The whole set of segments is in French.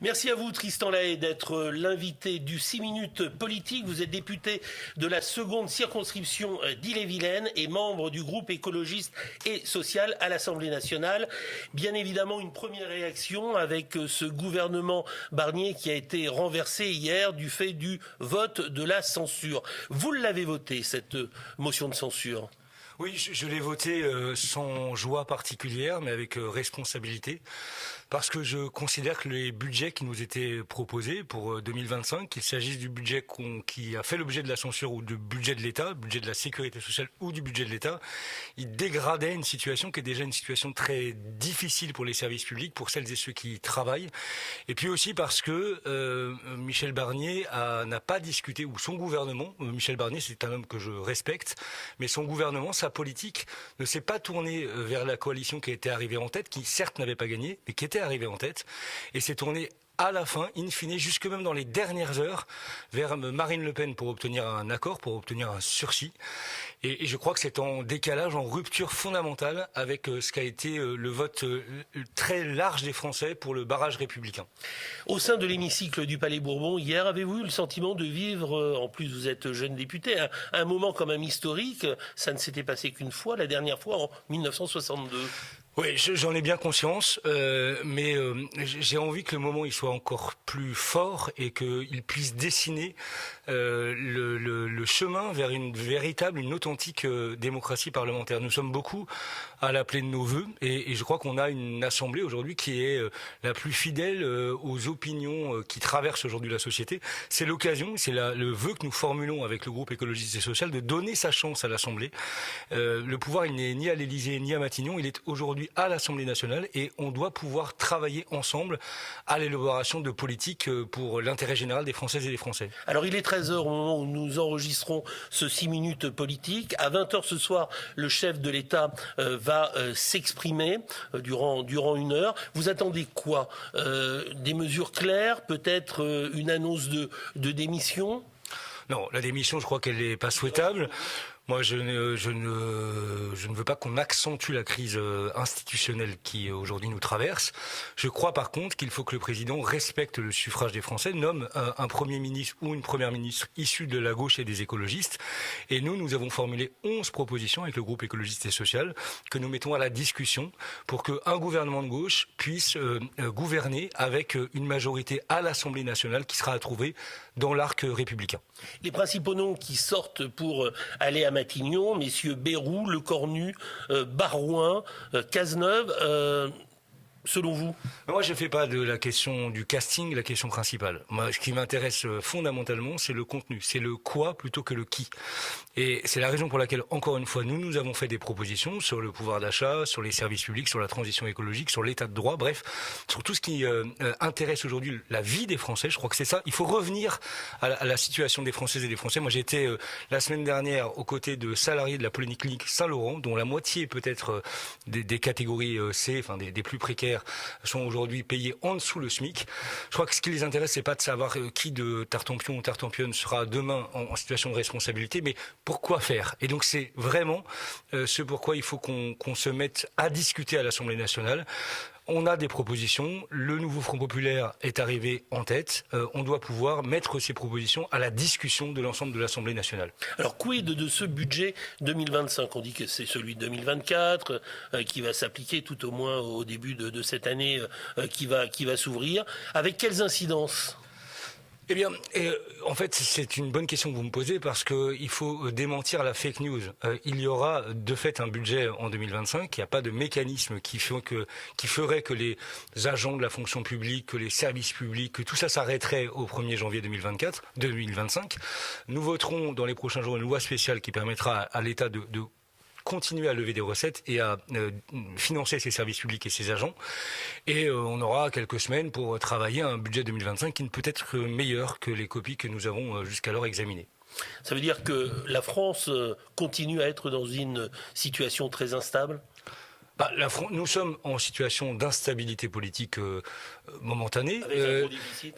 Merci à vous, Tristan Lahaye, d'être l'invité du 6 minutes politique. Vous êtes député de la seconde circonscription d'Ille-et-Vilaine et membre du groupe écologiste et social à l'Assemblée nationale. Bien évidemment, une première réaction avec ce gouvernement Barnier qui a été renversé hier du fait du vote de la censure. Vous l'avez voté, cette motion de censure ? Oui, je l'ai voté sans joie particulière, mais avec responsabilité, parce que je considère que les budgets qui nous étaient proposés pour 2025, qu'il s'agisse du budget qui a fait l'objet de la censure ou du budget de l'État, le budget de la sécurité sociale ou du budget de l'État, ils dégradaient une situation qui est déjà une situation très difficile pour les services publics, pour celles et ceux qui y travaillent, et puis aussi parce que Michel Barnier n'a pas discuté, ou son gouvernement, Michel Barnier c'est un homme que je respecte, mais son gouvernement, sa politique ne s'est pas tournée vers la coalition qui était arrivée en tête, qui certes n'avait pas gagné, mais qui était arrivée en tête, et s'est tournée à la fin, in fine, jusque même dans les dernières heures, vers Marine Le Pen pour obtenir un accord, pour obtenir un sursis. Et je crois que c'est en décalage, en rupture fondamentale avec ce qu'a été le vote très large des Français pour le barrage républicain. Au sein de l'hémicycle du Palais Bourbon, hier, avez-vous eu le sentiment de vivre, en plus vous êtes jeune député, un moment quand même historique? Ça ne s'était passé qu'une fois, la dernière fois en 1962. Oui, j'en ai bien conscience, mais j'ai envie que le moment il soit encore plus fort et qu'il puisse dessiner le chemin vers une authentique démocratie parlementaire. Nous sommes beaucoup à l'appeler de nos vœux et je crois qu'on a une assemblée aujourd'hui qui est la plus fidèle aux opinions qui traversent aujourd'hui la société. C'est l'occasion, c'est le vœu que nous formulons avec le groupe écologiste et social de donner sa chance à l'Assemblée. Le pouvoir, il n'est ni à l'Élysée ni à Matignon, il est aujourd'hui à l'Assemblée nationale et on doit pouvoir travailler ensemble à l'élaboration de politiques pour l'intérêt général des Françaises et des Français. Alors il est 13h au moment où nous enregistrons ce 6 minutes politique. À 20h ce soir, le chef de l'État va s'exprimer durant une heure. Vous attendez quoi? Des mesures claires, peut-être une annonce de démission? Non, la démission, je crois qu'elle n'est pas souhaitable. Moi, je ne veux pas qu'on accentue la crise institutionnelle qui aujourd'hui nous traverse. Je crois par contre qu'il faut que le président respecte le suffrage des Français, nomme un Premier ministre ou une Première ministre issue de la gauche et des écologistes. Et nous avons formulé 11 propositions avec le groupe écologiste et social que nous mettons à la discussion pour qu'un gouvernement de gauche puisse gouverner avec une majorité à l'Assemblée nationale qui sera à trouver dans l'arc républicain. Les principaux noms qui sortent pour aller à Matignon, messieurs Bayrou, Lecornu, Barouin, Cazeneuve, selon vous? Moi, je ne fais pas de la question du casting la question principale. Moi, ce qui m'intéresse fondamentalement, c'est le contenu. C'est le quoi plutôt que le qui. Et c'est la raison pour laquelle, encore une fois, nous avons fait des propositions sur le pouvoir d'achat, sur les services publics, sur la transition écologique, sur l'état de droit, bref, sur tout ce qui intéresse aujourd'hui la vie des Français. Je crois que c'est ça. Il faut revenir à la situation des Françaises et des Français. Moi, j'ai été la semaine dernière aux côtés de salariés de la Polyclinique Saint-Laurent, dont la moitié peut-être des catégories C, enfin des plus précaires, sont aujourd'hui payés en dessous le SMIC. Je crois que ce qui les intéresse, c'est pas de savoir qui de Tartampion ou Tartampionne sera demain en situation de responsabilité, mais pourquoi faire. Et donc c'est vraiment ce pourquoi il faut qu'on se mette à discuter à l'Assemblée nationale. On a des propositions, le nouveau Front Populaire est arrivé en tête, on doit pouvoir mettre ces propositions à la discussion de l'ensemble de l'Assemblée nationale. Alors quid de ce budget 2025? On dit que c'est celui de 2024 qui va s'appliquer tout au moins au début de cette année qui va s'ouvrir. Avec quelles incidences? Eh bien, en fait, c'est une bonne question que vous me posez parce qu'il faut démentir la fake news. Il y aura de fait un budget en 2025. Il n'y a pas de mécanisme qui ferait que les agents de la fonction publique, que les services publics, que tout ça s'arrêterait au 1er janvier 2025. Nous voterons dans les prochains jours une loi spéciale qui permettra à l'État de continuer à lever des recettes et à financer ses services publics et ses agents. Et on aura quelques semaines pour travailler un budget 2025 qui ne peut être meilleur que les copies que nous avons jusqu'alors examinées. Ça veut dire que la France continue à être dans une situation très instable ? Nous sommes en situation d'instabilité politique momentanée,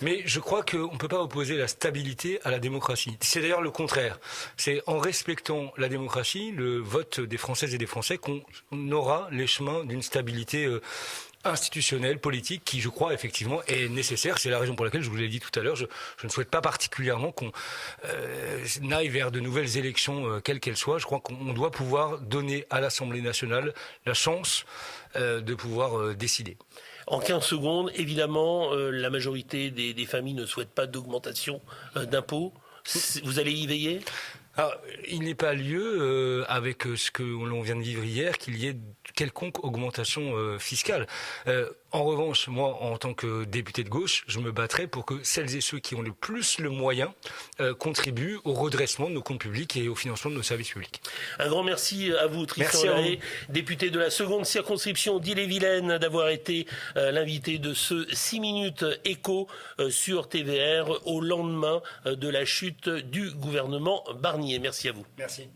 mais je crois qu'on ne peut pas opposer la stabilité à la démocratie. C'est d'ailleurs le contraire. C'est en respectant la démocratie, le vote des Françaises et des Français, qu'on aura les chemins d'une stabilité institutionnelle, politique, qui, je crois, effectivement, est nécessaire. C'est la raison pour laquelle, je vous l'ai dit tout à l'heure, je ne souhaite pas particulièrement qu'on aille vers de nouvelles élections, quelles qu'elles soient. Je crois qu'on doit pouvoir donner à l'Assemblée nationale la chance de pouvoir décider. En 15 secondes, évidemment, la majorité des familles ne souhaitent pas d'augmentation d'impôts. Vous allez y veiller ? Alors, il n'est pas lieu, avec ce que l'on vient de vivre hier, qu'il y ait quelconque augmentation fiscale. En revanche, moi, en tant que député de gauche, je me battrai pour que celles et ceux qui ont le plus le moyen contribuent au redressement de nos comptes publics et au financement de nos services publics. Un grand merci à vous, Tristan Larrey, député de la seconde circonscription d'Ille-et-Vilaine, d'avoir été l'invité de ce 6 minutes écho sur TVR au lendemain de la chute du gouvernement Barnier. Merci à vous. Merci.